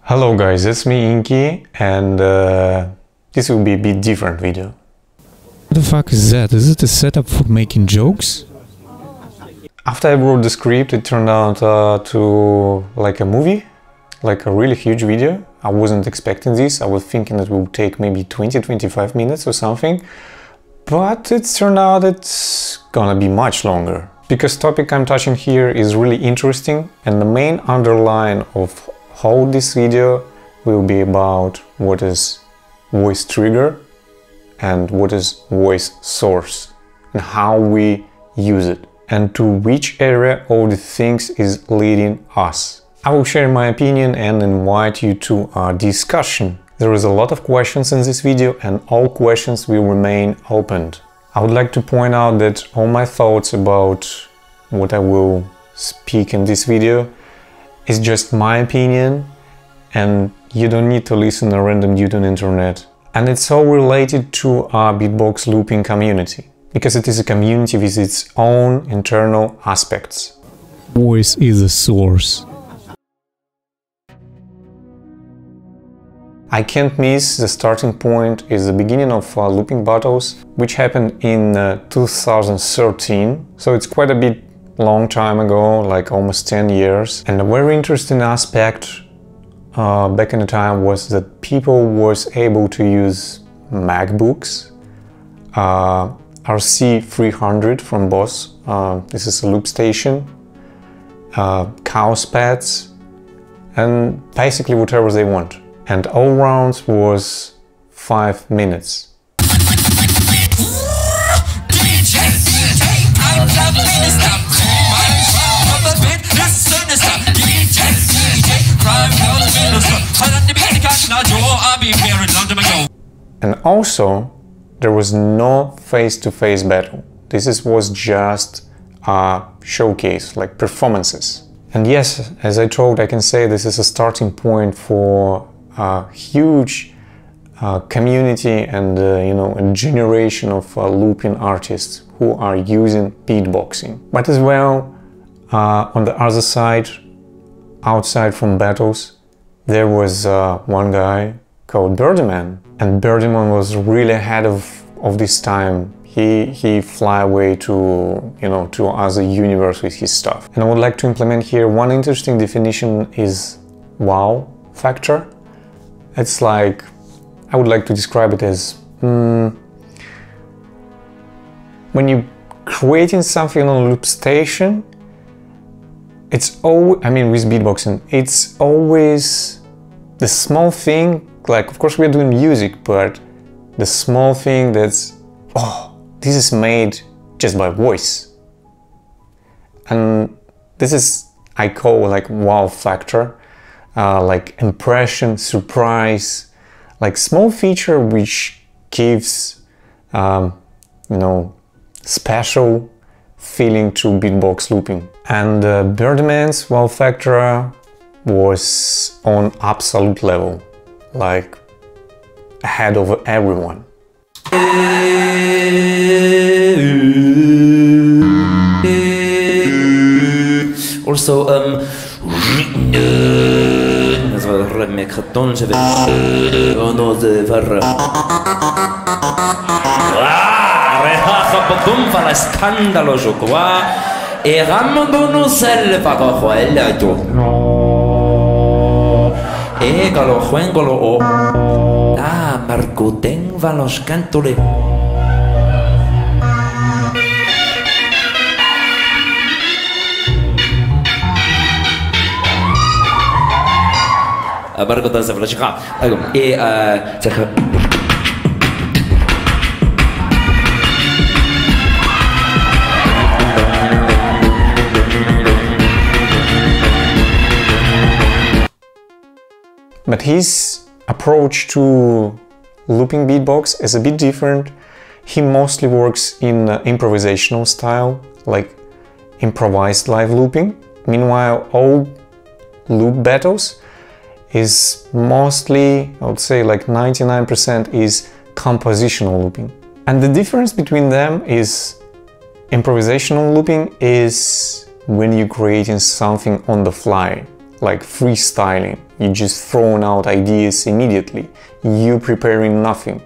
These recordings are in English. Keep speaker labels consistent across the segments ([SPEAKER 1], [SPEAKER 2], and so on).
[SPEAKER 1] Hello guys, it's me INKIE, and this will be a bit different video.
[SPEAKER 2] What the fuck is that? Is it a setup for making jokes?
[SPEAKER 1] After I wrote the script, it turned out to like a movie, like a really huge video. I wasn't expecting this. I was thinking it would take maybe 20-25 minutes or something, but it turned out it's gonna be much longer. Because the topic I'm touching here is really interesting, and the main underline of how this video will be about what is voice trigger and what is voice source and how we use it and to which area all the things is leading us. I will share my opinion and invite you to a discussion. There is a lot of questions in this video and all questions will remain opened. I would like to point out that all my thoughts about what I will speak in this video is just my opinion, and you don't need to listen to random dude on the internet. And it's all related to our beatbox looping community, because it is a community with its own internal aspects.
[SPEAKER 2] Voice is a source.
[SPEAKER 1] I can't miss the starting point is the beginning of looping battles, which happened in 2013, so it's quite a bit long time ago, like almost 10 years. And a very interesting aspect back in the time was that people was able to use MacBooks, RC300 from Boss, this is a loop station, mouse pads, and basically whatever they want. And all rounds was 5 minutes. And also, there was no face-to-face battle. Was just a showcase, like performances. And yes, as I told, I can say this is a starting point for a huge community and you know, a generation of looping artists who are using beatboxing. But as well, on the other side, outside from battles, there was one guy called Birdman, and Birdman was really ahead of this time. He fly away to, you know, to other universe with his stuff. And I would like to implement here one interesting definition is wow factor. It's like, I would like to describe it as when you're creating something on a loop station, it's always, I mean, with beatboxing, it's always the small thing, like, of course we're doing music, but the small thing that's, oh, this is made just by voice. And this is, I call like wow factor, like impression, surprise, like small feature which gives, you know, special feeling to beatbox looping. And Birdman's wow factor was on absolute level, like ahead of everyone.
[SPEAKER 3] Also, das war der Mekaton, je vais oser faire. Reha fa la scandalo qua e rammono sel fa quella tu. E calo juengolo o ah Marco ten va los cantole. Marco danza veloce. E
[SPEAKER 1] But his approach to looping beatbox is a bit different. He mostly works in improvisational style, like improvised live looping. Meanwhile, all loop battles is mostly, I would say like 99% is compositional looping. And the difference between them is improvisational looping is when you're creating something on the fly, like freestyling. You just thrown out ideas immediately. You preparing nothing.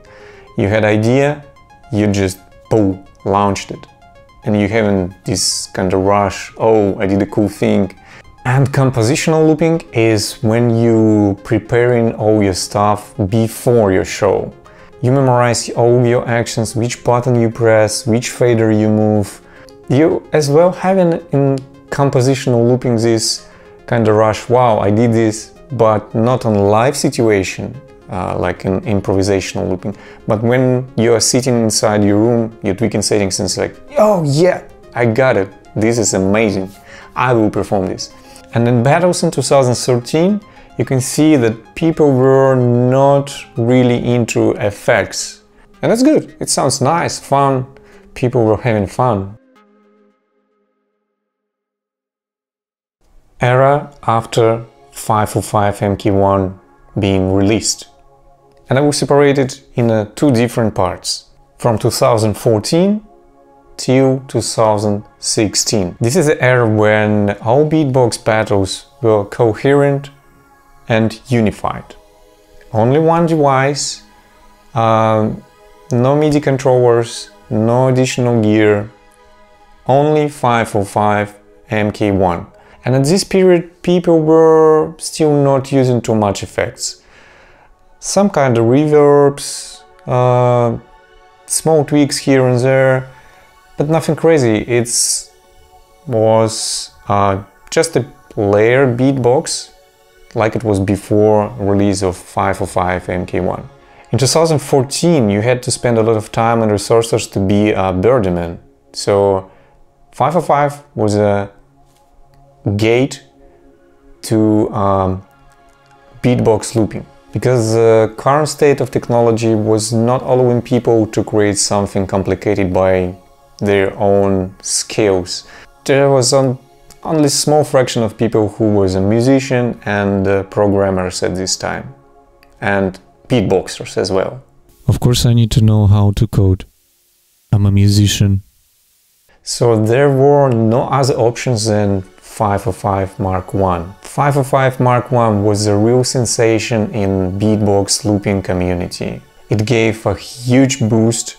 [SPEAKER 1] You had idea, you just boom, launched it. And you having this kind of rush, oh, I did a cool thing. And compositional looping is when you preparing all your stuff before your show. You memorize all your actions, which button you press, which fader you move. You as well having in compositional looping this kind of rush, wow, I did this, but not on live situation, like in improvisational looping. But when you are sitting inside your room, you're tweaking settings and it's like, oh yeah, I got it. This is amazing. I will perform this. And in battles in 2013, you can see that people were not really into effects. And that's good. It sounds nice, fun. People were having fun. Era after 505 MK1 being released. And I will separate it in two different parts. From 2014 till 2016. This is the era when all beatbox battles were coherent and unified. Only one device, no MIDI controllers, no additional gear, only 505 MK1. And at this period people were still not using too much effects. Some kind of reverbs, small tweaks here and there, but nothing crazy. It was just a layered beatbox, like it was before release of 505 MK1. In 2014 you had to spend a lot of time and resources to be a birdman. So 505 was a gate to beatbox looping, because the current state of technology was not allowing people to create something complicated by their own skills. There was only a small fraction of people who was a musician and programmers at this time, and beatboxers as well.
[SPEAKER 2] Of course I need to know how to code. I'm a musician.
[SPEAKER 1] So there were no other options than 505 Mark I. 505 Mark I was a real sensation in beatbox looping community. It gave a huge boost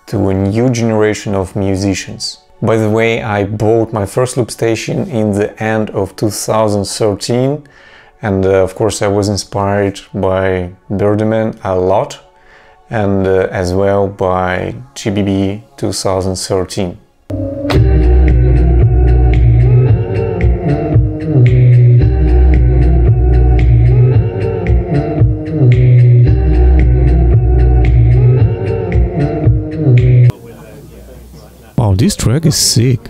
[SPEAKER 1] to a new generation of musicians. By the way, I bought my first loop station in the end of 2013, and of course I was inspired by Birdman a lot, and as well by GBB 2013.
[SPEAKER 2] Wow, this track is sick.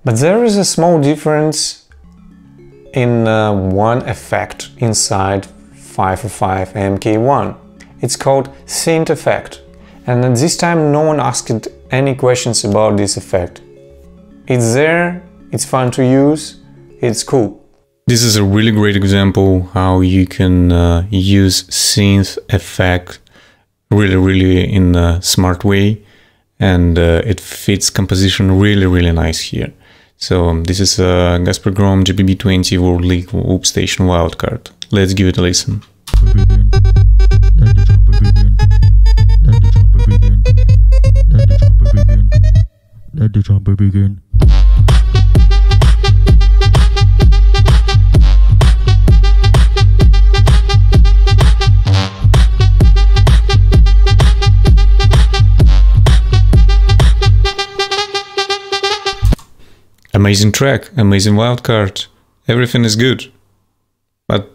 [SPEAKER 1] But there is a small difference in one effect inside 505 MK1. It's called synth effect. And at this time no one asked any questions about this effect. It's there, it's fun to use, it's cool.
[SPEAKER 2] This is a really great example how you can use synth effect really in a smart way, and it fits composition really nice here. So this is a Gasper Grom GBB20 World League Loop Station Wildcard. Let's give it a listen.
[SPEAKER 4] Let the trumpet begin.
[SPEAKER 2] Amazing track, amazing wildcard, everything is good. But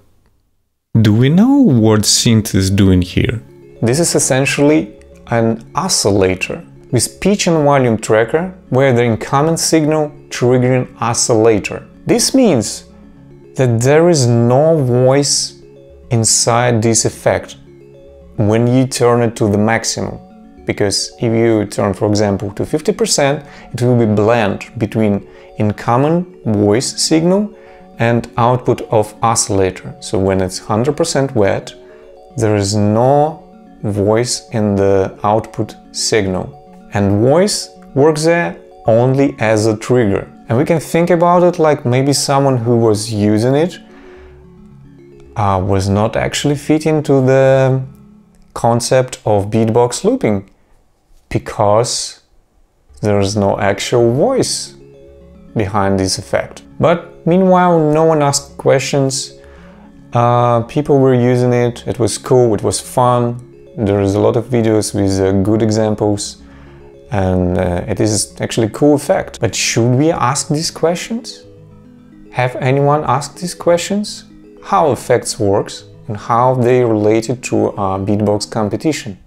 [SPEAKER 2] do we know what synth is doing here?
[SPEAKER 1] This is essentially an oscillator with pitch and volume tracker where the incoming signal triggering oscillator. This means that there is no voice inside this effect when you turn it to the maximum. Because if you turn, for example, to 50%, it will be blend between incoming voice signal and output of oscillator. So when it's 100% wet, there is no voice in the output signal. And voice works there only as a trigger. And we can think about it like maybe someone who was using it was not actually fit into the concept of beatbox looping, because there is no actual voice behind this effect. But meanwhile, no one asked questions. People were using it. It was cool, it was fun. There is a lot of videos with good examples, and it is actually a cool effect. But should we ask these questions? Have anyone asked these questions? How effects works and how they related to a beatbox competition?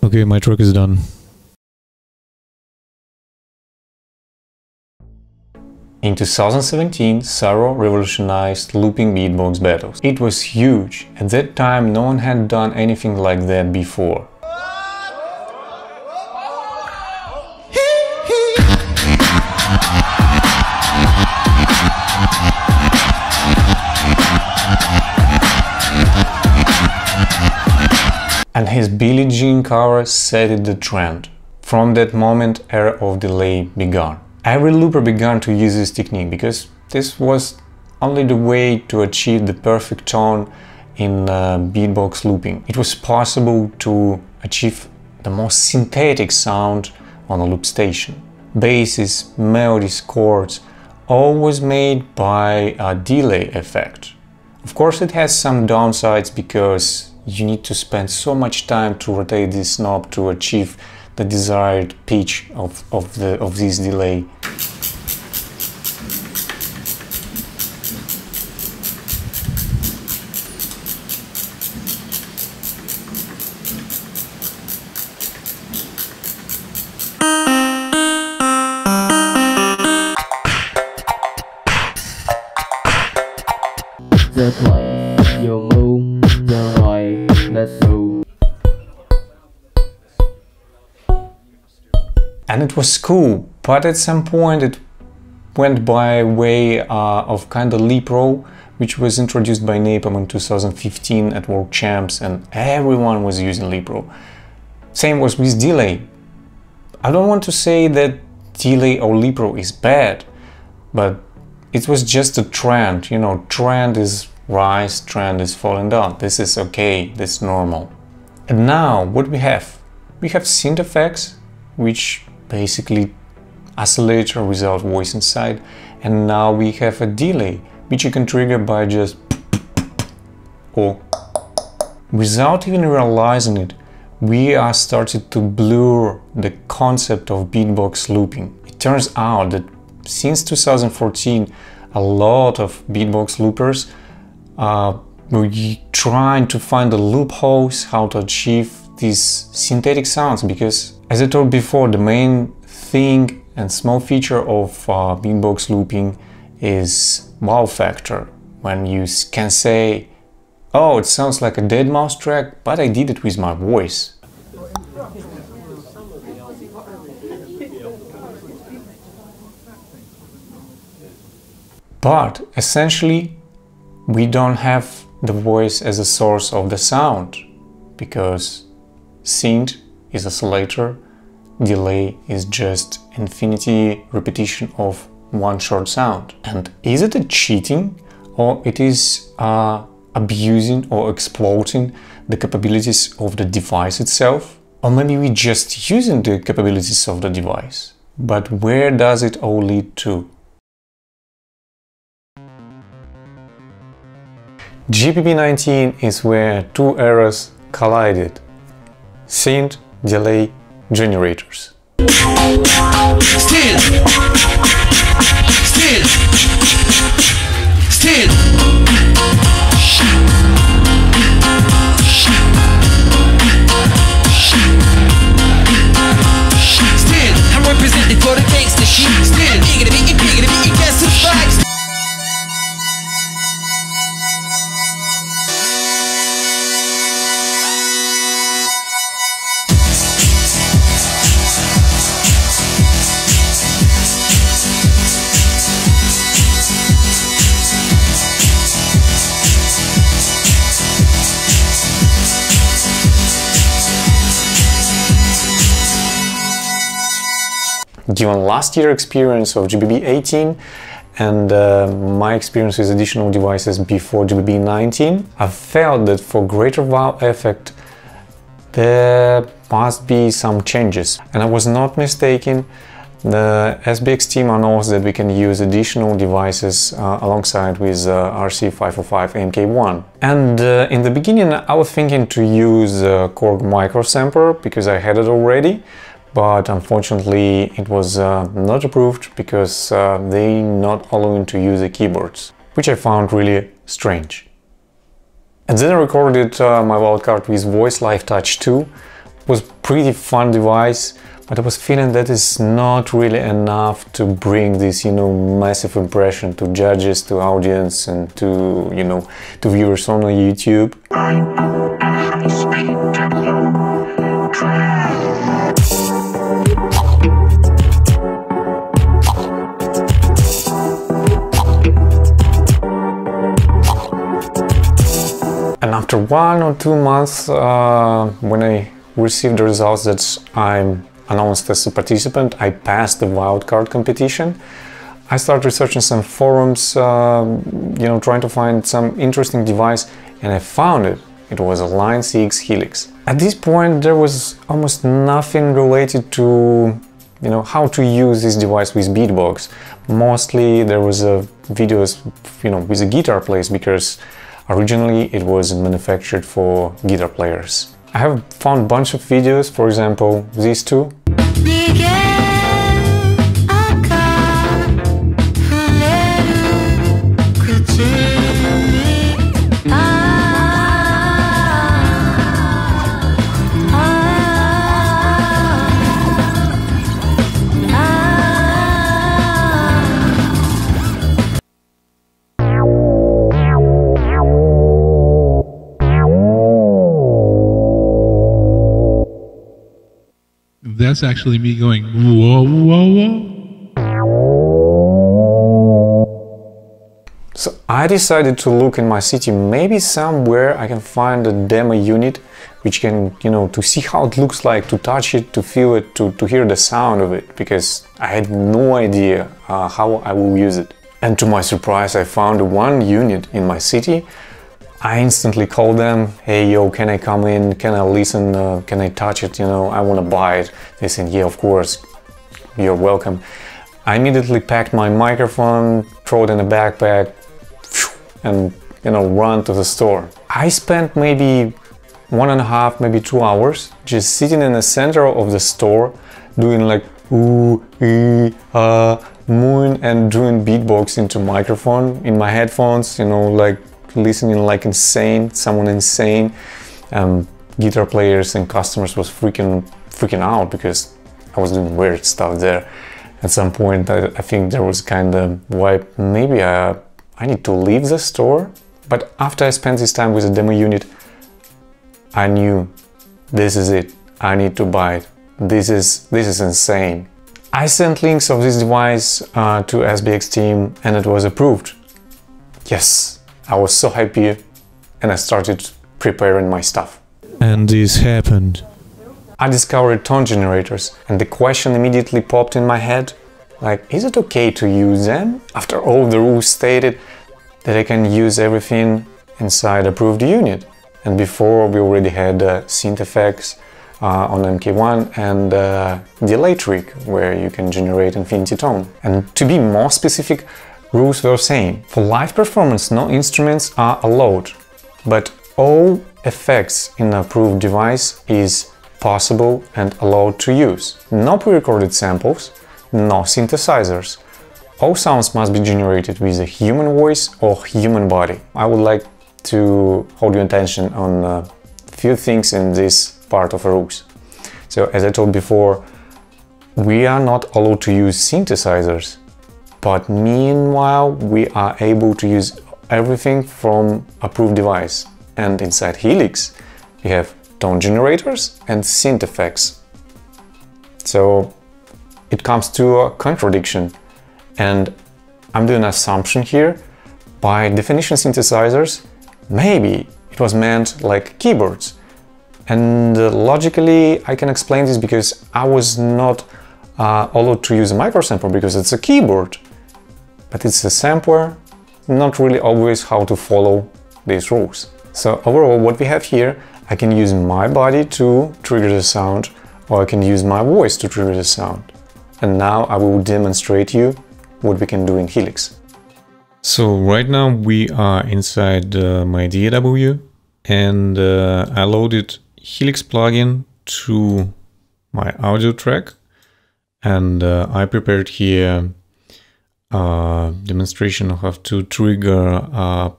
[SPEAKER 2] Okay, my track is done.
[SPEAKER 1] In 2017, Saro revolutionized looping beatbox battles. It was huge. At that time, no one had done anything like that before. And his Billie Jean cover set the trend. From that moment, era of delay began. Every looper began to use this technique because this was only the way to achieve the perfect tone in beatbox looping. It was possible to achieve the most synthetic sound on a loop station. Basses, melodies, chords, all was made by a delay effect. Of course, it has some downsides because you need to spend so much time to rotate this knob to achieve the desired pitch of this delay.
[SPEAKER 5] Just like your move, you're right, let's move.
[SPEAKER 1] And it was cool, but at some point it went by way of kind of Loopy Pro, which was introduced by Napalm in 2015 at World Champs, and everyone was using Loopy Pro. Same was with delay. I don't want to say that delay or Loopy Pro is bad, but it was just a trend, you know, trend is rise, trend is falling down. This is okay, that's normal. And now what we have? We have synth effects, which basically oscillator without voice inside, and now we have a delay, which you can trigger by just or without even realizing it. We are started to blur the concept of beatbox looping. It turns out that since 2014, a lot of beatbox loopers were trying to find the loopholes how to achieve these synthetic sounds, because as I told before, the main thing and small feature of beatbox looping is wow factor. When you can say, oh, it sounds like a deadmau5 track, but I did it with my voice. But essentially, we don't have the voice as a source of the sound, because synth is oscillator, delay is just infinity repetition of one short sound. And is it a cheating, or it is abusing or exploiting the capabilities of the device itself? Or maybe we just using the capabilities of the device? But where does it all lead to? GPP19 is where two eras collided: synth, delay, generators.
[SPEAKER 6] I'm representing for the gangster shit. Still, bigger to be, guess who's right?
[SPEAKER 1] given last year's experience of GBB 18 and my experience with additional devices before GBB 19, I felt that for greater wow effect there must be some changes. And I was not mistaken. The SBX team announced that we can use additional devices alongside with RC505 MK1. And in the beginning I was thinking to use Korg micro sampler because I had it already, but unfortunately it was not approved because they not allowing to use the keyboards, which I found really strange. And then I recorded my wildcard with Voice Live Touch 2. It was pretty fun device, but I was feeling that is not really enough to bring this, you know, massive impression to judges, to audience, and to, you know, to viewers on YouTube. And after 1 or 2 months, when I received the results that I'm announced as a participant, I passed the wildcard competition. I started researching some forums, you know, trying to find some interesting device, and I found it. It was a Line 6 Helix. At this point, there was almost nothing related to, you know, how to use this device with beatbox. Mostly there was videos, you know, with a guitar players, because originally it was manufactured for guitar players. I have found a bunch of videos, for example, these two.
[SPEAKER 7] That's actually me going, whoa, whoa, whoa.
[SPEAKER 1] So I decided to look in my city, maybe somewhere I can find a demo unit which can, you know, to see how it looks like, to touch it, to feel it, to hear the sound of it, because I had no idea how I will use it. And to my surprise, I found one unit in my city. I instantly called them, hey yo, can I come in, can I listen, can I touch it, you know, I want to buy it. They said, yeah, of course, you're welcome. I immediately packed my microphone, throw it in a backpack, and, you know, run to the store. I spent maybe 1.5, maybe 2 hours just sitting in the center of the store, doing like ooh, ee, mooing and doing beatbox into microphone in my headphones, you know, like listening like insane, someone insane. Guitar players and customers was freaking out because I was doing weird stuff there. At some point I think there was kind of why maybe I need to leave the store. But after I spent this time with the demo unit, I knew this is it, I need to buy it. This is insane. I sent links of this device to SBX team and it was approved. Yes, I was so happy and I started preparing my stuff.
[SPEAKER 2] And this happened.
[SPEAKER 1] I discovered tone generators and the question immediately popped in my head, like, is it okay to use them? After all the rules stated that I can use everything inside approved unit. And before we already had synth effects on MK1 and delay trick where you can generate infinity tone. And to be more specific, rules were saying, for live performance no instruments are allowed, but all effects in an approved device is possible and allowed to use. No pre-recorded samples, no synthesizers. All sounds must be generated with a human voice or human body. I would like to hold your attention on a few things in this part of rules. So as I told before, we are not allowed to use synthesizers. But meanwhile, we are able to use everything from approved device. And inside Helix, we have tone generators and synth effects. So it comes to a contradiction. And I'm doing an assumption here. By definition, synthesizers, maybe it was meant like keyboards. And logically, I can explain this because I was not although to use a microsampler because it's a keyboard, but it's a sampler, not really obvious how to follow these rules. So overall, what we have here, I can use my body to trigger the sound, or I can use my voice to trigger the sound. And now I will demonstrate you what we can do in Helix.
[SPEAKER 2] So right now we are inside my DAW, and I loaded Helix plugin to my audio track, and I prepared here a demonstration of how to trigger a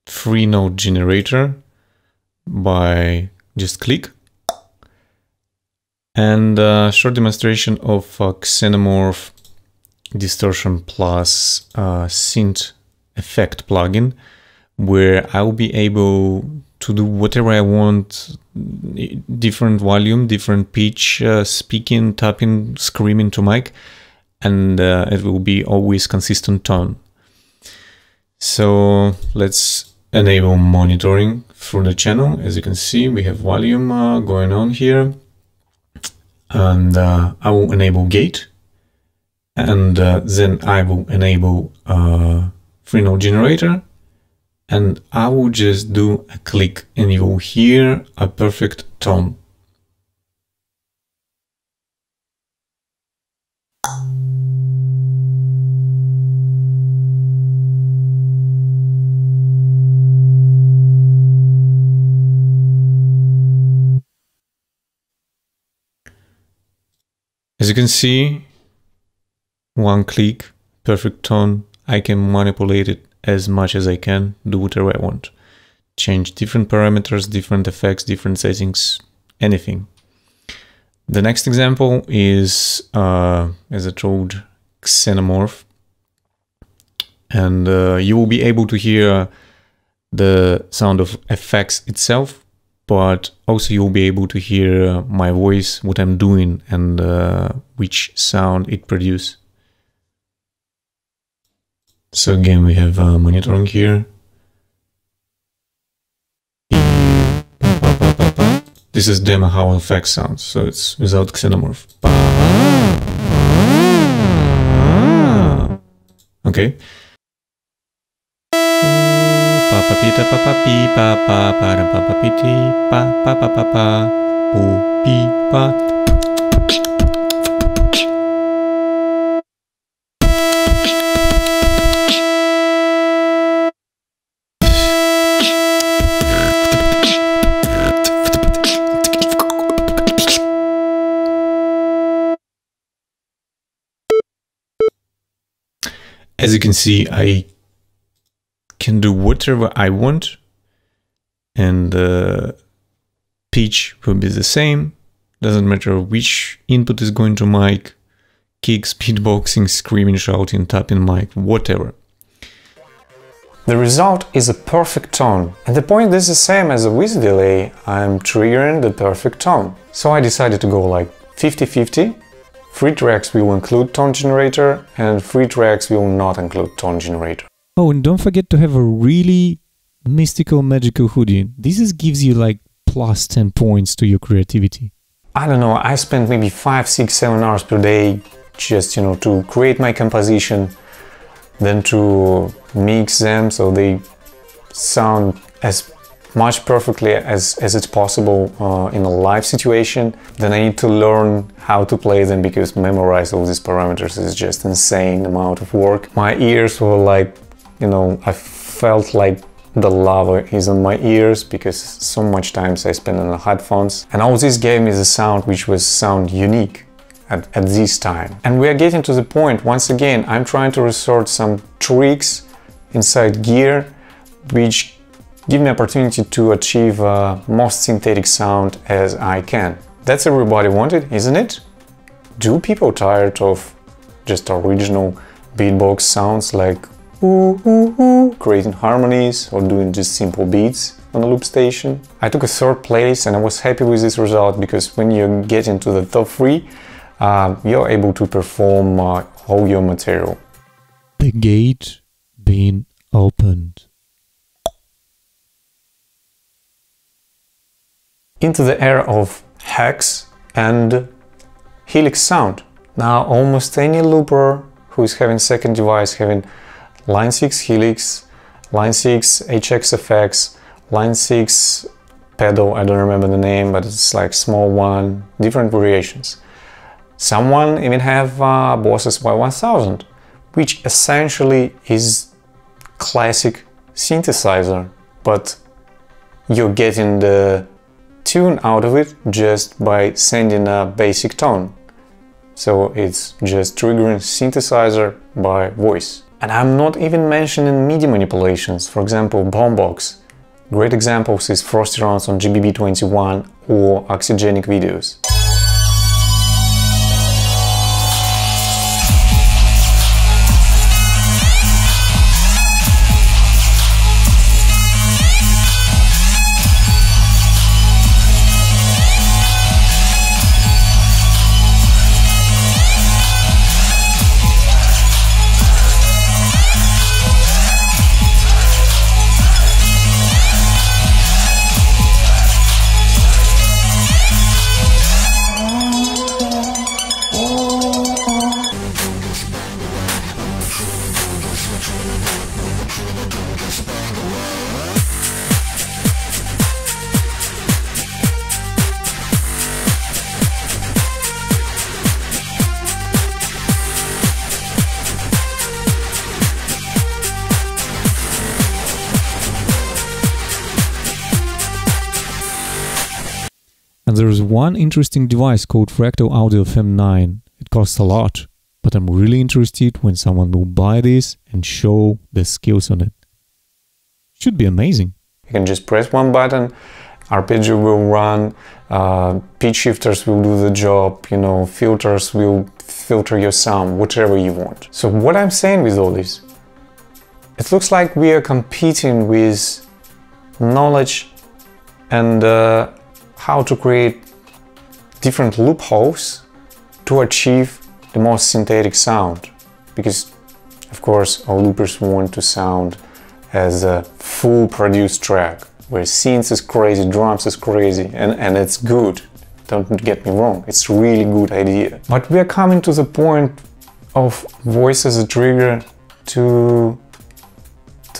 [SPEAKER 2] 3-note generator by just click, and a short demonstration of Xenomorph distortion plus synth effect plugin, where I'll be able to do whatever I want, different volume, different pitch, speaking, tapping, screaming to mic, and it will be always consistent tone. So let's enable monitoring through the channel. As you can see, we have volume going on here, and I will enable gate, and then I will enable 3-note generator, and I will just do a click and you will hear a perfect tone. As you can see, one click, perfect tone. I can manipulate it as much as I can, do whatever I want. Change different parameters, different effects, different settings, anything. The next example is, as I told, Xenomorph. And you will be able to hear the sound of effects itself, but also you'll be able to hear my voice, what I'm doing, and which sound it produces. So again, we have monitoring here. This is demo how effects sounds, so it's without Xenomorph. Okay. As you can see, I can do whatever I want, and the pitch will be the same. Doesn't matter which input is going to mic, kicks, beatboxing, screaming, shouting, tapping mic, whatever.
[SPEAKER 1] The result is a perfect tone, and the point is the same as with delay. I'm triggering the perfect tone. So I decided to go like 50-50. 3 tracks will include tone generator, and 3 tracks will not include tone generator.
[SPEAKER 8] Oh, and don't forget to have a really mystical, magical hoodie. This gives you like plus 10 points to your creativity.
[SPEAKER 1] I don't know, I spent maybe 5, 6, 7 hours per day just, to create my composition, then to mix them so they sound as much perfectly as it's possible in a live situation. Then I need to learn how to play them, because memorize all these parameters is just insane amount of work. My ears were like, I felt like the lava is on my ears, because so much time I spent on the headphones. And all this gave me the sound which was sound unique at this time. And we are getting to the point, once again, I'm trying to resort some tricks inside gear, which give me opportunity to achieve most synthetic sound as I can. That's everybody wanted, isn't it? Do people tired of just original beatbox sounds like ooh, ooh, ooh, creating harmonies or doing just simple beats on a loop station? I took a 3rd place and I was happy with this result, because when you get into the top 3, you're able to perform all your material.
[SPEAKER 8] The gate being opened.
[SPEAKER 1] Into the era of hacks and Helix sound. Now almost any looper who is having second device having line 6 helix, line 6 HXFX, line 6 pedal, I don't remember the name, but it's like small one, different variations. Someone even have Bosses Y1000, which essentially is classic synthesizer, but you're getting the tune out of it just by sending a basic tone. So it's just triggering synthesizer by voice. And I'm not even mentioning MIDI manipulations, for example boombox. Great examples is Frosty Rounds on GBB21 or Oxygenic videos.
[SPEAKER 8] And there is one interesting device called Fractal Audio FM9. It costs a lot, but I'm really interested when someone will buy this and show the skills on it. Should be amazing.
[SPEAKER 1] You can just press one button, arpeggio will run, pitch shifters will do the job, you know, filters will filter your sound, whatever you want. So what I'm saying with all this, it looks like we are competing with knowledge and how to create different loopholes to achieve the most synthetic sound, because of course our loopers want to sound as a full produced track where synths is crazy, drums is crazy, and it's good, don't get me wrong, it's a really good idea. But we are coming to the point of voice as a trigger to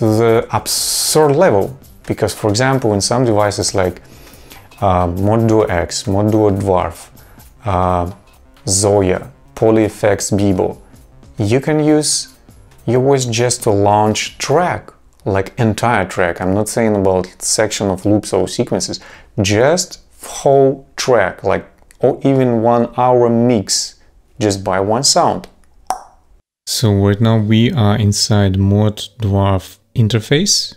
[SPEAKER 1] the absurd level, because for example in some devices like Mod Duo X, Mod Duo Dwarf, Zoya, PolyFX Bebo, you can use your voice just to launch track, like entire track. I'm not saying about section of loops or sequences, just whole track, like or even 1 hour mix just by one sound.
[SPEAKER 2] So right now we are inside Mod Dwarf interface,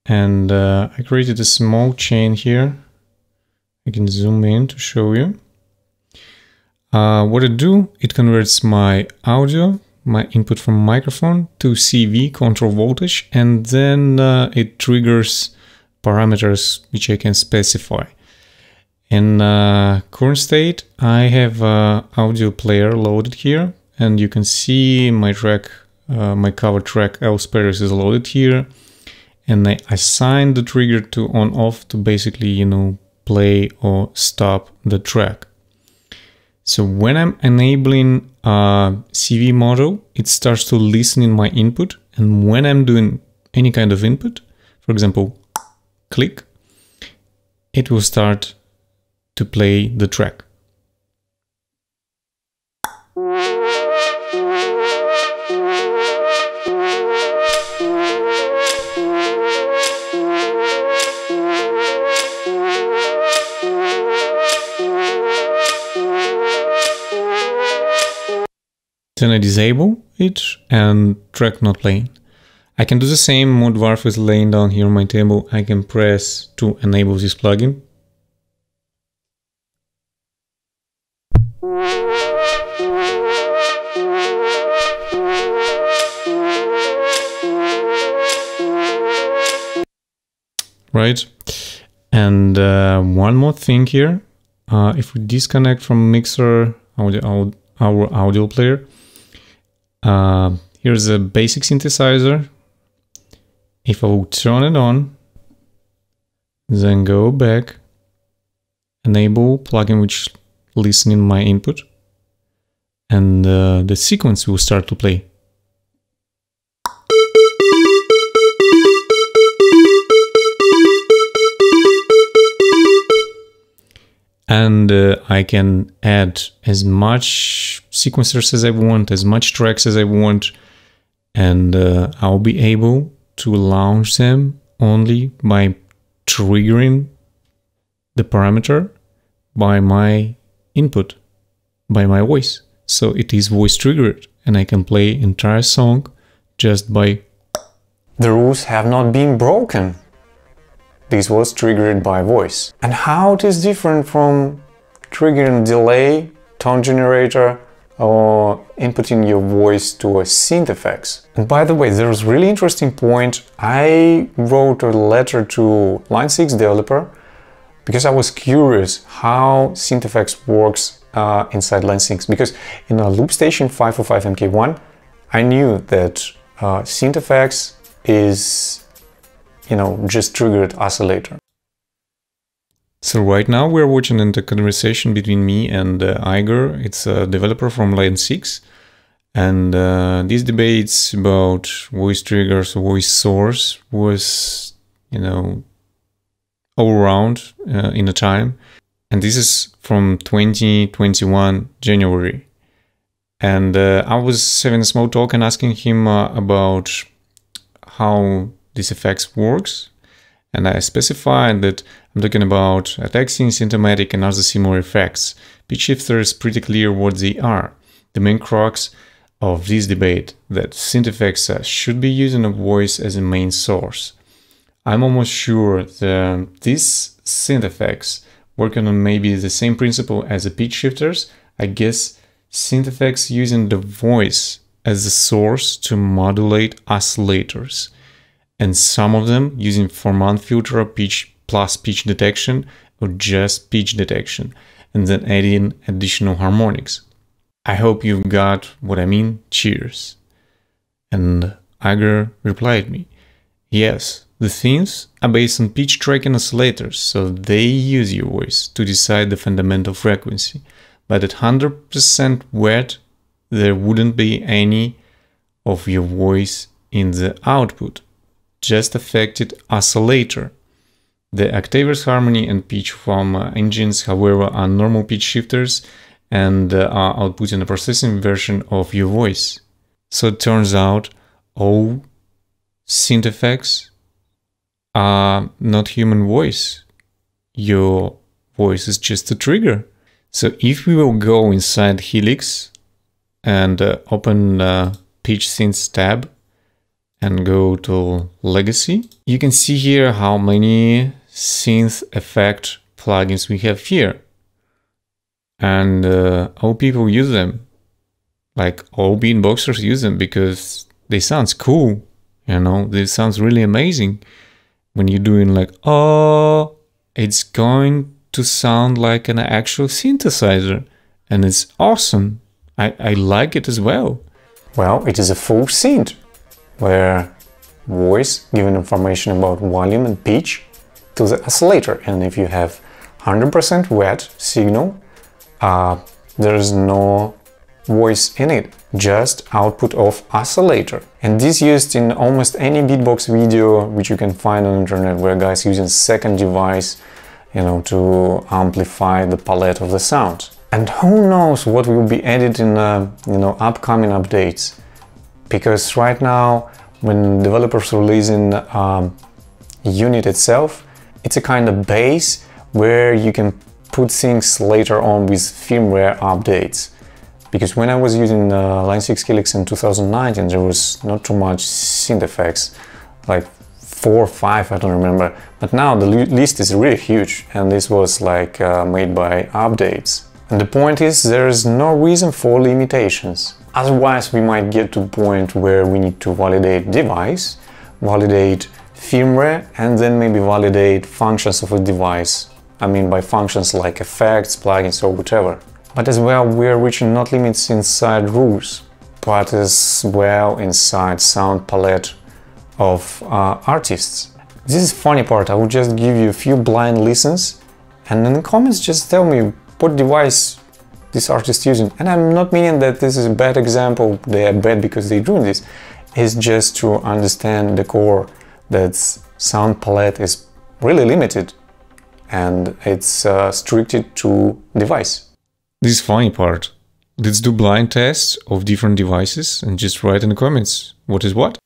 [SPEAKER 2] and I created a small chain here. I can zoom in to show you. What it do, it converts my audio, my input from microphone to CV, control voltage, and then it triggers parameters which I can specify. In current state, I have audio player loaded here, and you can see my track, my cover track Else Paris is loaded here, and I assign the trigger to on off to basically, you know, play or stop the track. So when I'm enabling CV model, it starts to listen in my input, and when I'm doing any kind of input, for example, click, it will start to play the track. Then I disable it and track not playing. I can do the same. Mod Dwarf is laying down here on my table. I can press to enable this plugin. Right. And one more thing here. If we disconnect from mixer our audio player, here's a basic synthesizer. If I will turn it on, then go back, enable plugin which listen in my input, and the sequence will start to play. And I can add as much sequencers as I want, as much tracks as I want, and I'll be able to launch them only by triggering the parameter by my input, by my voice. So it is voice triggered, and I can play entire song just by...
[SPEAKER 1] The rules have not been broken. This was triggered by voice. And how it is different from triggering delay, tone generator, or inputting your voice to a synth effects. And by the way, there's a really interesting point. I wrote a letter to Line 6 developer because I was curious how synth effects works inside Line 6. Because in a Loop Station 505 MK1, I knew that synth effects is, you know, just triggered oscillator.
[SPEAKER 2] So right now we're watching a conversation between me and Igor. It's a developer from Line 6, and these debates about voice triggers, voice source was, you know, all around in a time. And this is from 2021 January. And I was having a small talk and asking him about how this effects works, and I specified that I'm talking about attexing, symptomatic, and other similar effects. Pitch shifter is pretty clear what they are. The main crux of this debate that synth effects should be using a voice as a main source. I'm almost sure that these synth effects working on maybe the same principle as the pitch shifters. I guess synth effects using the voice as a source to modulate oscillators, and some of them using Formant filter, pitch plus pitch detection, or just pitch detection, and then adding additional harmonics. I hope you've got what I mean. Cheers. And Igor replied me, yes, the themes are based on pitch tracking oscillators, so they use your voice to decide the fundamental frequency, but at 100% wet, there wouldn't be any of your voice in the output, just affected oscillator. The octaves, harmony, and pitch from engines, however, are normal pitch shifters and are outputting a processing version of your voice. So it turns out all synth effects are not human voice. Your voice is just a trigger. So if we will go inside Helix and open Pitch Synths tab and go to Legacy, you can see here how many synth effect plugins we have here. And how people use them. Like all beatboxers use them because they sound cool, you know, they sounds really amazing. When you're doing like, oh, it's going to sound like an actual synthesizer, and it's awesome. I like it as well.
[SPEAKER 1] Well, it is a full synth, where voice giving information about volume and pitch to the oscillator, and if you have 100% wet signal, there is no voice in it, just output of oscillator. And this used in almost any beatbox video which you can find on internet, where guys using second device, you know, to amplify the palette of the sound. And who knows what will be added in you know, upcoming updates, because right now when developers releasing unit itself, it's a kind of base where you can put things later on with firmware updates. Because when I was using Line 6 Helix in 2019, there was not too much synth effects, like 4 or 5, I don't remember. But now the list is really huge, and this was like made by updates. And the point is, there is no reason for limitations. Otherwise, we might get to a point where we need to validate device, validate firmware, and then maybe validate functions of a device. I mean by functions like effects, plugins, or whatever. But as well, we are reaching not limits inside rules, but as well inside sound palette of artists. This is the funny part. I will just give you a few blind listens, and in the comments just tell me what device this artist using? And I'm not meaning that this is a bad example, they are bad because they're doing this. It's just to understand the core that sound palette is really limited and it's restricted to device.
[SPEAKER 2] This funny part. Let's do blind tests of different devices and just write in the comments what is what.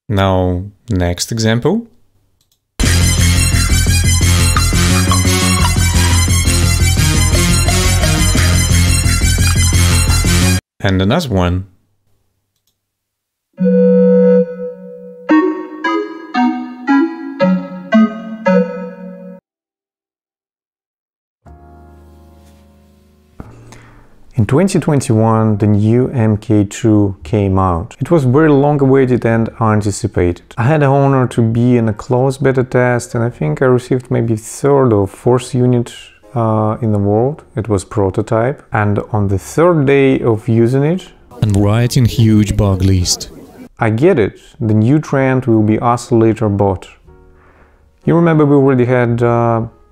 [SPEAKER 2] Now, next example. And another one.
[SPEAKER 1] In 2021, the new MK2 came out. It was very long awaited and anticipated. I had the honor to be in a closed beta test, and I think I received maybe third or fourth unit in the world. It was prototype, and on the third day of using it
[SPEAKER 8] and writing huge bug list.
[SPEAKER 1] I get it. The new trend will be oscillator bot. You remember we already had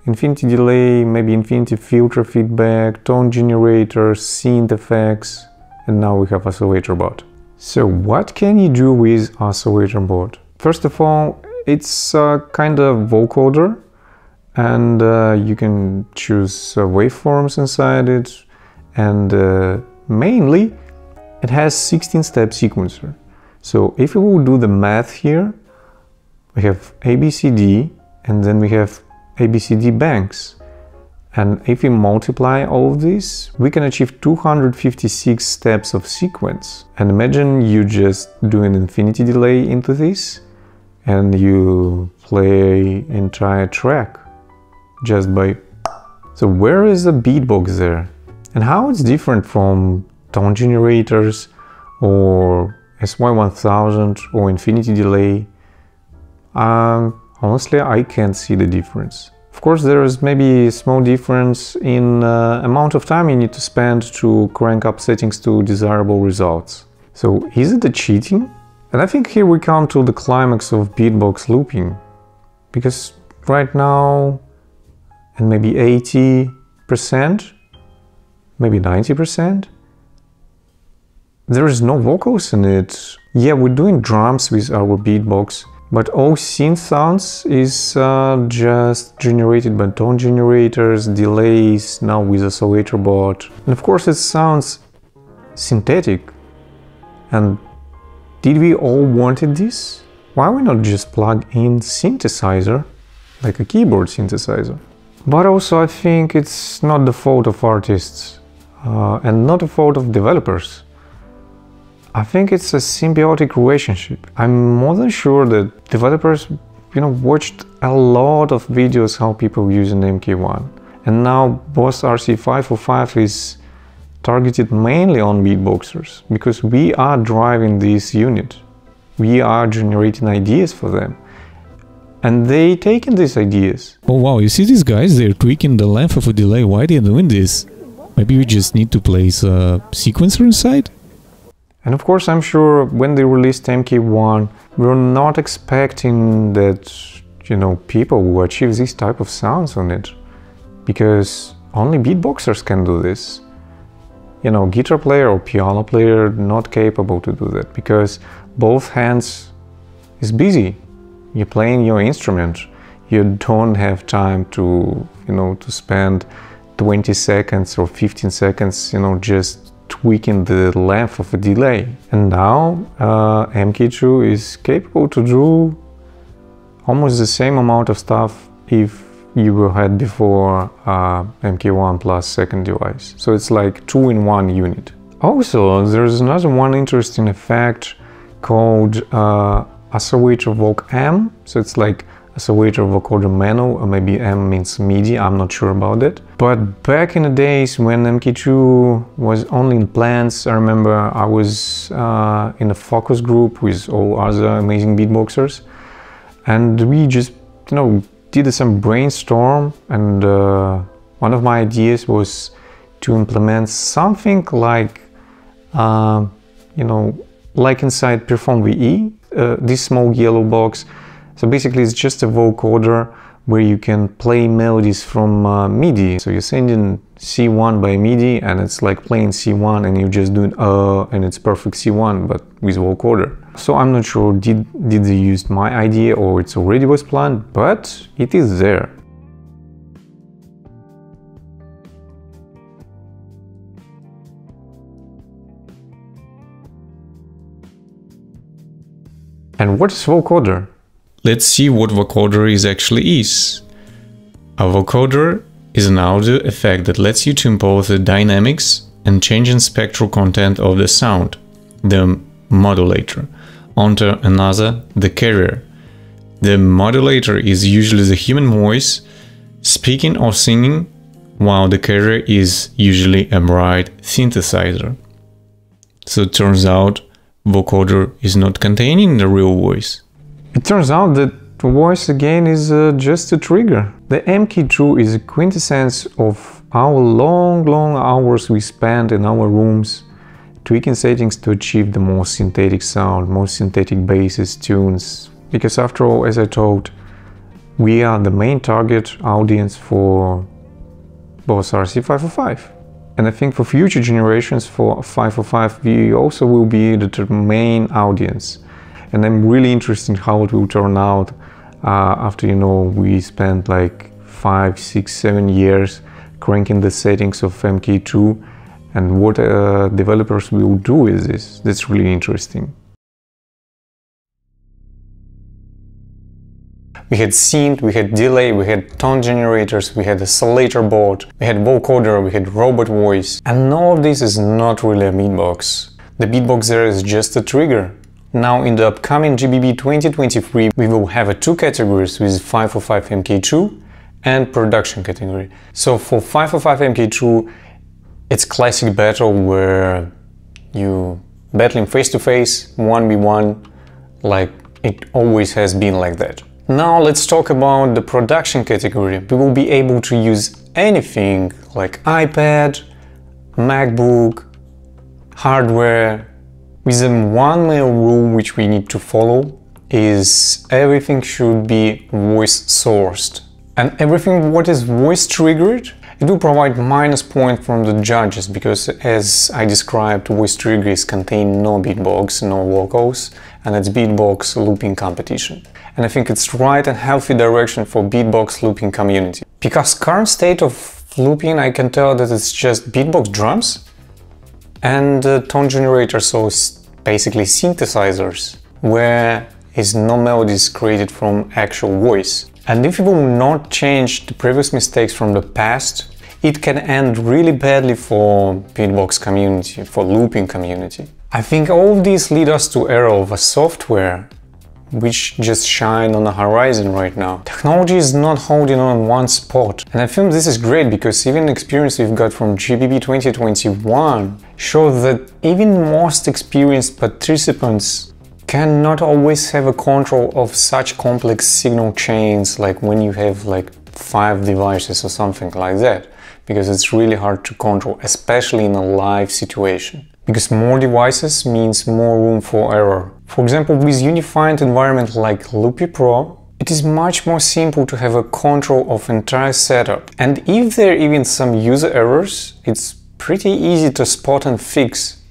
[SPEAKER 1] infinity delay, maybe infinity filter feedback, tone generators, synth effects, and now we have oscillator bot. So what can you do with oscillator bot? First of all, it's kind of vocoder, and you can choose waveforms inside it, and mainly it has 16-step sequencer. So if we will do the math here, we have ABCD, and then we have ABCD banks. And if we multiply all of this, we can achieve 256 steps of sequence. And imagine you just do an infinity delay into this, and you play entire track just by... So where is the beatbox there? And how it's different from tone generators or SY1000 or infinity delay? Honestly, I can't see the difference. Of course, there is maybe a small difference in amount of time you need to spend to crank up settings to desirable results. So is it a cheating? And I think here we come to the climax of beatbox looping, because right now, and maybe 80%, maybe 90%, there is no vocals in it. Yeah, we're doing drums with our beatbox, but all synth sounds is just generated by tone generators, delays, now with oscillator bot. And of course it sounds synthetic. And did we all wanted this? Why we not just plug in synthesizer, like a keyboard synthesizer? But also I think it's not the fault of artists and not the fault of developers. I think it's a symbiotic relationship. I'm more than sure that developers, watched a lot of videos how people using MK1. And now Boss RC505 is targeted mainly on beatboxers, because we are driving this unit. We are generating ideas for them. And they taking these ideas.
[SPEAKER 8] Oh wow, you see these guys, they're tweaking the length of a delay. Why are they doing this? Maybe we just need to place a sequencer inside?
[SPEAKER 1] And of course, I'm sure when they released MK1, we were not expecting that, people will achieve this type of sounds on it. Because only beatboxers can do this. Guitar player or piano player not capable to do that, because both hands is busy. You're playing your instrument. You don't have time to, to spend 20 seconds or 15 seconds, just tweaking the length of a delay. And now MK2 is capable to do almost the same amount of stuff if you had before MK1 plus second device. So it's like 2-in-1 unit. Also, there's another one interesting effect called oscillator voc M. So it's like oscillator vocoder manual, or maybe M means MIDI, I'm not sure about it. But back in the days when MK2 was only in plans, I remember I was in a focus group with all other amazing beatboxers, and we just, did some brainstorm, and one of my ideas was to implement something like you know, like inside Perform VE, this small yellow box. So basically it's just a vocoder where you can play melodies from MIDI. So you're sending C1 by MIDI and it's like playing C1 and you're just doing and it's perfect C1 but with vocoder. So I'm not sure did they use my idea or it's already was planned, but it is there. And what is vocoder?
[SPEAKER 2] Let's see what vocoder is. A vocoder is an audio effect that lets you to impose the dynamics and change in spectral content of the sound, the modulator, onto another, the carrier. The modulator is usually the human voice speaking or singing, while the carrier is usually a bright synthesizer. So it turns out vocoder is not containing the real voice.
[SPEAKER 1] It turns out that the voice again is just a trigger. The INKIE 2 is a quintessence of our long hours we spent in our rooms tweaking settings to achieve the most synthetic sound, most synthetic basses, tunes. Because after all, as I told, we are the main target audience for both RC505. And I think for future generations, for 505, we also will be the main audience. And I'm really interested in how it will turn out after, you know, we spent like 5, 6, 7 years cranking the settings of INKIE 2 and what developers will do with this. That's really interesting. We had synth, we had delay, we had tone generators, we had a oscillator board, we had vocoder, we had robot voice. And all of this is not really a beatbox. The beatboxer is just a trigger. Now in the upcoming GBB 2023 we will have two categories with 505 INKIE 2 and production category. So for 505 INKIE 2 it's classic battle where you battling face to face, 1v1, like it always has been like that. Now let's talk about the production category. We will be able to use anything like iPad, MacBook, hardware. With one main rule which we need to follow is everything should be voice sourced. And everything what is voice triggered, it will provide minus point from the judges, because as I described, voice triggers contain no beatbox, no vocals, and it's beatbox looping competition. And I think it's right and healthy direction for beatbox looping community. Because current state of looping, I can tell that it's just beatbox drums and tone generators, so basically synthesizers, where is no melodies created from actual voice. And if you will not change the previous mistakes from the past, it can end really badly for beatbox community, for looping community. I think all of these lead us to era of a software which just shine on the horizon right now. Technology is not holding on one spot. And I think this is great because even the experience we've got from GBB 2021 shows that even most experienced participants cannot always have a control of such complex signal chains, like when you have like 5 devices or something like that, because it's really hard to control, especially in a live situation. Because more devices means more room for error. For example, with unified environment like Loopy Pro, it is much more simple to have a control of entire setup. And if there are even some user errors, it's pretty easy to spot and fix.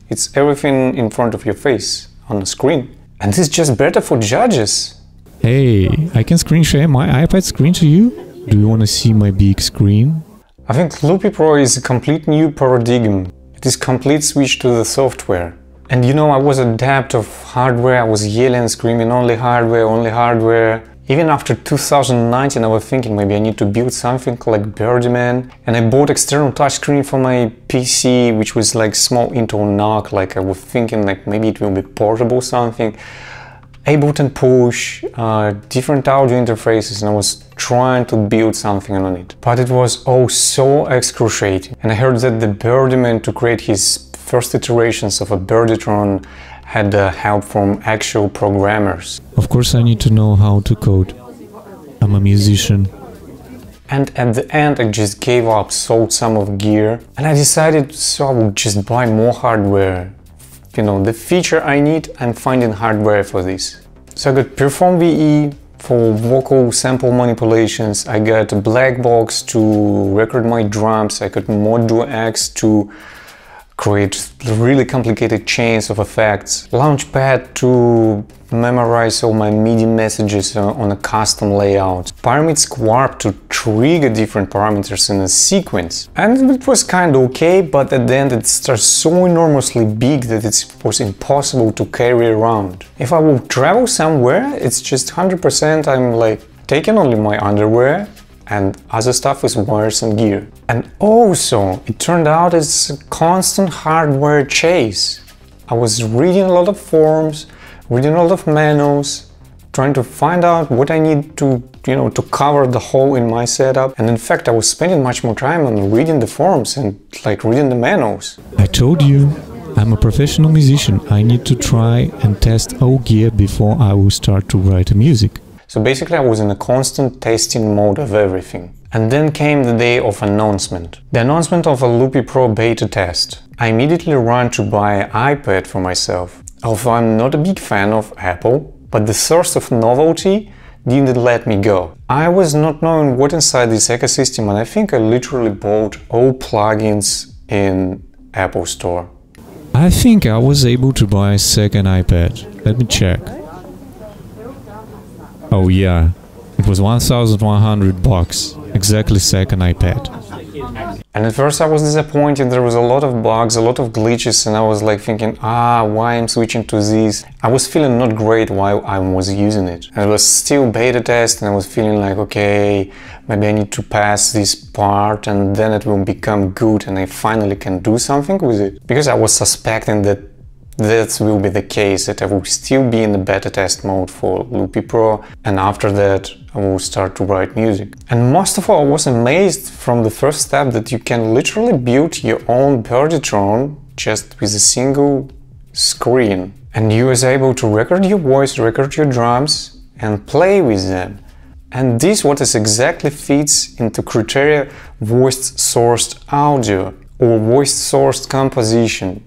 [SPEAKER 1] It's everything in front of your face on the screen. And this is just better for judges.
[SPEAKER 8] Hey, I can screen share my iPad screen to you? Do you want to see my big screen?
[SPEAKER 1] I think Loopy Pro is a complete new paradigm. It is complete switch to the software. And you know, I was adept of hardware, I was yelling and screaming only hardware, only hardware. Even after 2019 I was thinking maybe I need to build something like Birdman, and I bought external touchscreen for my PC, which was like small Intel NUC, like I was thinking like maybe it will be portable something. A button push, different audio interfaces, and I was trying to build something on it. But it was all so excruciating. And I heard that the Birdman, to create his first iterations of a Birditron, had help from actual programmers.
[SPEAKER 8] Of course I need to know how to code. I'm a musician.
[SPEAKER 1] And at the end I just gave up, sold some of gear, and I decided so I would just buy more hardware. You know, the feature I need, I'm finding hardware for this. So I got Perform VE for vocal sample manipulations, I got a black box to record my drums, I got Moduo X to create really complicated chains of effects, Launchpad to memorize all my MIDI messages on a custom layout, Pyramid Squarp to trigger different parameters in a sequence. And it was kinda okay, but at the end it starts so enormously big that it was impossible to carry around. If I will travel somewhere, it's just 100% I'm like taking only my underwear, and other stuff is wires and gear. And also, it turned out it's a constant hardware chase. I was reading a lot of forums, reading a lot of manuals, trying to find out what I need to, to cover the hole in my setup. And in fact, I was spending much more time on reading the forums and like reading the manuals.
[SPEAKER 8] I told you, I'm a professional musician. I need to try and test all gear before I will start to write music.
[SPEAKER 1] So basically I was in a constant testing mode of everything. And then came the day of announcement. The announcement of a Loopy Pro beta test. I immediately ran to buy an iPad for myself. Although I'm not a big fan of Apple, but the thirst of novelty didn't let me go. I was not knowing what inside this ecosystem, and I think I literally bought all plugins in Apple Store.
[SPEAKER 8] I think I was able to buy a second iPad. Let me check. Oh yeah, it was 1,100 bucks, exactly second iPad.
[SPEAKER 1] And at first I was disappointed, there was a lot of bugs, a lot of glitches, and I was like thinking, why I'm switching to this? I was feeling not great while I was using it. And it was still beta test, and I was feeling like, okay, maybe I need to pass this part and then it will become good and I finally can do something with it. Because I was suspecting that that will be the case, that I will still be in the beta test mode for Loopy Pro, and after that I will start to write music. And most of all, I was amazed from the first step that you can literally build your own Birditron just with a single screen. And you was able to record your voice, record your drums and play with them. And this what is exactly fits into criteria voice-sourced audio or voice-sourced composition.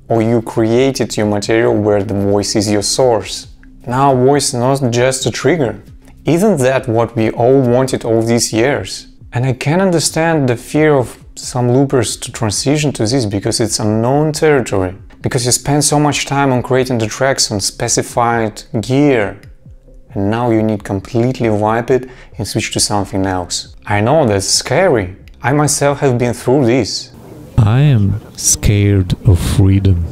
[SPEAKER 1] Or you created your material where the voice is your source. Now voice is not just a trigger. Isn't that what we all wanted all these years? And I can understand the fear of some loopers to transition to this because it's unknown territory. Because you spend so much time on creating the tracks on specified gear. And now you need completely wipe it and switch to something else. I know that's scary. I myself have been through this.
[SPEAKER 8] I am scared of freedom.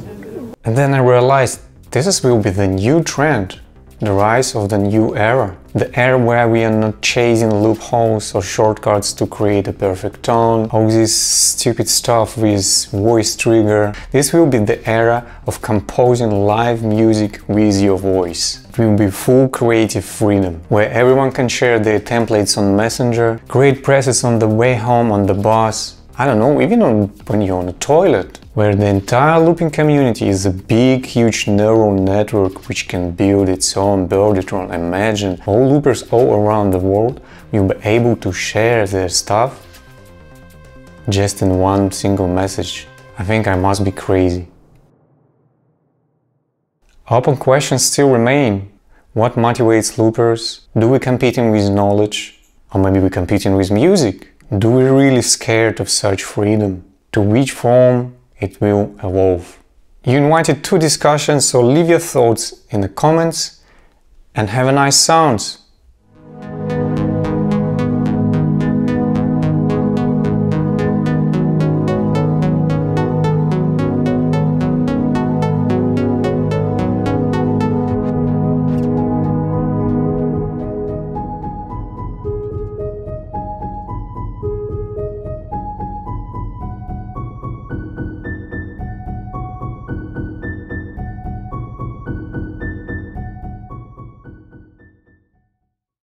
[SPEAKER 1] And then I realized this will be the new trend, the rise of the new era. The era where we are not chasing loopholes or shortcuts to create a perfect tone, all this stupid stuff with voice trigger. This will be the era of composing live music with your voice. It will be full creative freedom, where everyone can share their templates on Messenger, create presets on the way home on the bus, I don't know, even when you're on the toilet, where the entire looping community is a big, huge neural network which can build its own Birditron. Imagine all loopers all around the world will be able to share their stuff just in one single message. I think I must be crazy. Open questions still remain. What motivates loopers? Do we competing with knowledge? Or maybe we're competing with music? Do we really scared of such freedom? To which form it will evolve? You invited two discussions, so leave your thoughts in the comments and have a nice sounds!